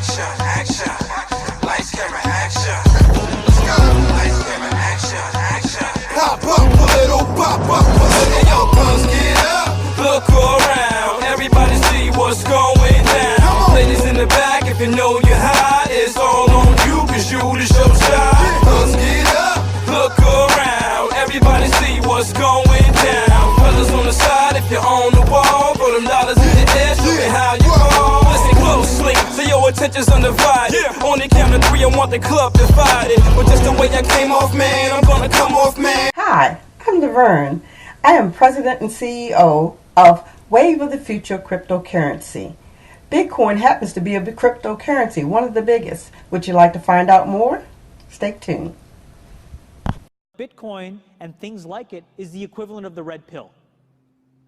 action, action. Lights, camera, action. Let's go. Lights, camera, action, action. Pop up a little, pop up a little. Hey, yo, punks, get up. Look around, everybody see what's going down. Ladies in the back, if you know you're hot, it's all on you, cause you the show star. Punks, get up. Look around, everybody see what's going down. Fellas on the side, if you're on the wall, throw them dollars in the air, show me how you fall. Listen closely, so your attention's undivided. On the count of 3, I want the club divided. But just the way I came off, man, I'm gonna come off, man. Hi, I'm Laverne. I am President and CEO of Wave of the Future Cryptocurrency. Bitcoin happens to be a cryptocurrency, one of the biggest. Would you like to find out more? Stay tuned. Bitcoin and things like it is the equivalent of the red pill,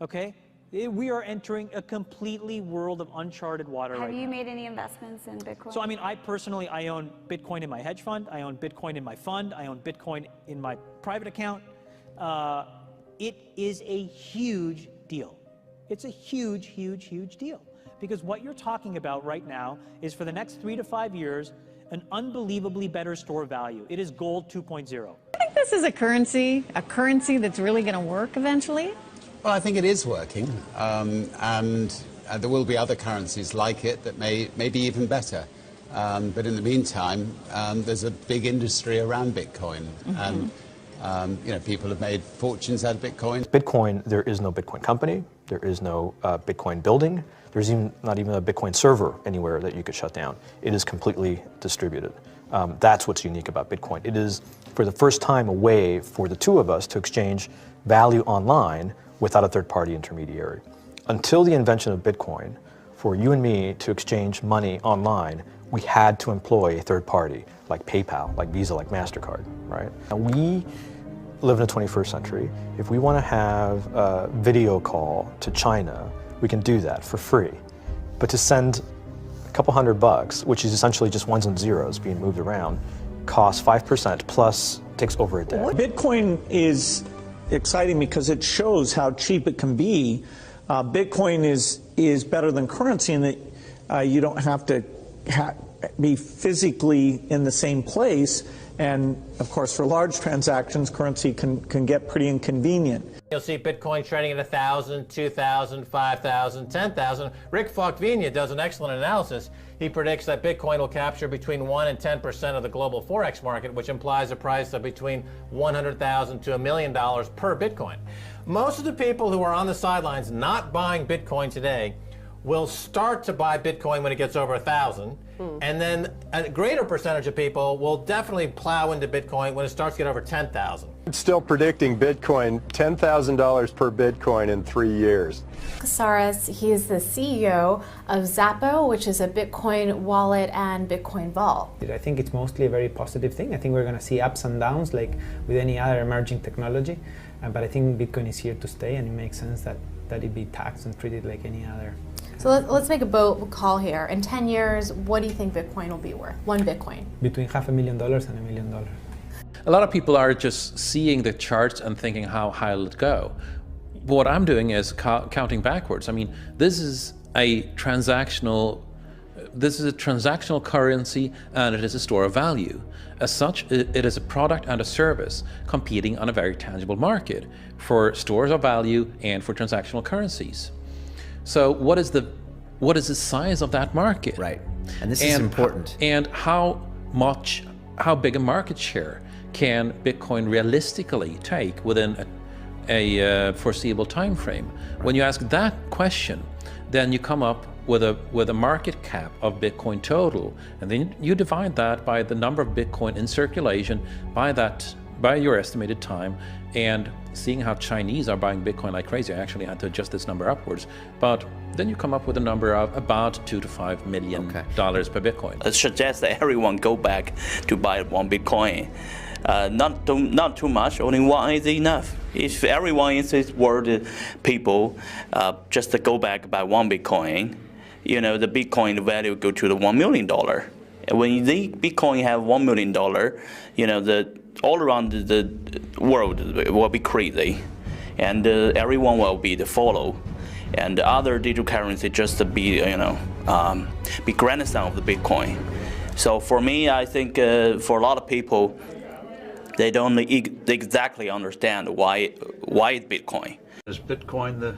okay? We are entering a completely world of uncharted water right now. Have you made any investments in Bitcoin? So, I mean, I personally, I own Bitcoin in my hedge fund, I own Bitcoin in my fund, I own Bitcoin in my private account. It is a huge deal. It's a huge, huge, huge deal. Because what you're talking about right now is for the next 3 to 5 years, an unbelievably better store value. It is gold 2.0. I think this is a currency that's really going to work eventually. Well, I think it is working, and there will be other currencies like it that may be even better. But in the meantime, there's a big industry around Bitcoin, and you know, people have made fortunes out of Bitcoin. Bitcoin, there is no Bitcoin company, there is no Bitcoin building, there's not even a Bitcoin server anywhere that you could shut down. It is completely distributed. That's what's unique about Bitcoin. It is, for the first time, a way for the two of us to exchange value online without a third-party intermediary. Until the invention of Bitcoin, for you and me to exchange money online, we had to employ a third party, like PayPal, like Visa, like MasterCard, right? And we live in the 21st century. If we want to have a video call to China, we can do that for free. But to send a couple $100, which is essentially just ones and zeros being moved around, costs 5% plus takes over a day. Bitcoin is exciting because it shows how cheap it can be. Bitcoin is better than currency in that you don't have to be physically in the same place, and of course for large transactions currency can get pretty inconvenient. You'll see Bitcoin trading at 1,000, 2,000, 5,000, 10,000. Rick Falkvinia does an excellent analysis. He predicts that Bitcoin will capture between 1 and 10% of the global Forex market, which implies a price of between $100,000 to $1 million per Bitcoin. Most of the people who are on the sidelines not buying Bitcoin today will start to buy Bitcoin when it gets over 1,000, and then a greater percentage of people will definitely plow into Bitcoin when it starts to get over 10,000. It's still predicting Bitcoin $10,000 per Bitcoin in 3 years. Casares, he is the CEO of Xapo, which is a Bitcoin wallet and Bitcoin vault. I think it's mostly a very positive thing. I think we're going to see ups and downs like with any other emerging technology, but I think Bitcoin is here to stay, and it makes sense that it be taxed and treated like any other. So let's make a bold call here. In 10 years, what do you think Bitcoin will be worth? One Bitcoin? Between $500,000 and $1 million. A lot of people are just seeing the charts and thinking, how high will it go? What I'm doing is counting backwards. I mean, this is a transactional currency, and it is a store of value. As such, it is a product and a service competing on a very tangible market for stores of value and for transactional currencies. So what is the size of that market? Right, and this is important. And how big a market share can Bitcoin realistically take within a foreseeable time frame? When you ask that question, then you come up with a market cap of Bitcoin total, and then you divide that by the number of Bitcoin in circulation by your estimated time, and seeing how Chinese are buying Bitcoin like crazy. I actually had to adjust this number upwards, but then you come up with a number of about $2 to $5 million per Bitcoin. I suggest that everyone go back to buy one Bitcoin. Not too much, only one is enough. If everyone in this world, people, just to go back buy one Bitcoin, you know, the Bitcoin value go to the $1 million. And when the Bitcoin have $1 million, you know, all around the world will be crazy, and everyone will be the follow, and the other digital currency just to be, you know, be grandson of the Bitcoin. So for me, I think for a lot of people, they don't exactly understand why it's Bitcoin. Is Bitcoin the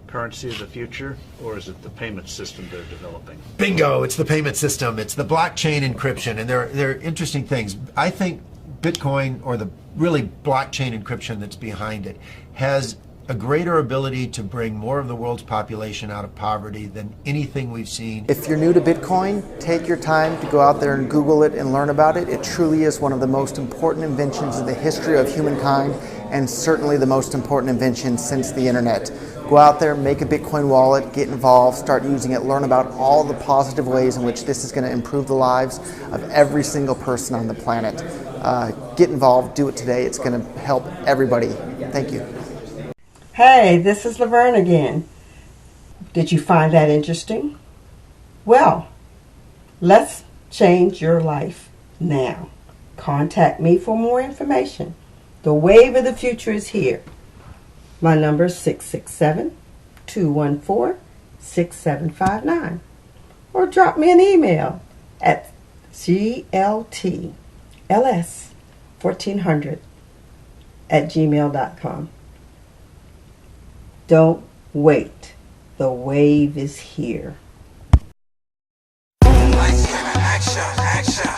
currency of the future, or is it the payment system they're developing? Bingo! It's the payment system. It's the blockchain encryption, and they're interesting things. I think Bitcoin, or the really blockchain encryption that's behind it, has a greater ability to bring more of the world's population out of poverty than anything we've seen. If you're new to Bitcoin, take your time to go out there and Google it and learn about it. It truly is one of the most important inventions in the history of humankind, and certainly the most important invention since the internet. Go out there, make a Bitcoin wallet, get involved, start using it, learn about all the positive ways in which this is going to improve the lives of every single person on the planet. Get involved, do it today. It's going to help everybody. Thank you. Hey, this is Laverne again. Did you find that interesting? Well, let's change your life now. Contact me for more information. The wave of the future is here. My number is 667-214-6759. Or drop me an email at gltls1400@gmail.com. Don't wait. The wave is here. Lights, camera, action, action.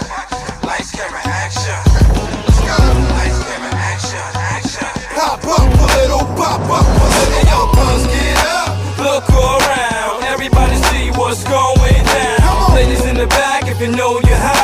Lights, camera, action. Let's go. Lights, camera, action, action. Pop up a little, pop up a little. Hey, yo, buzz, get up. Look around. Everybody see what's going down. Ladies in the back, if you know you how.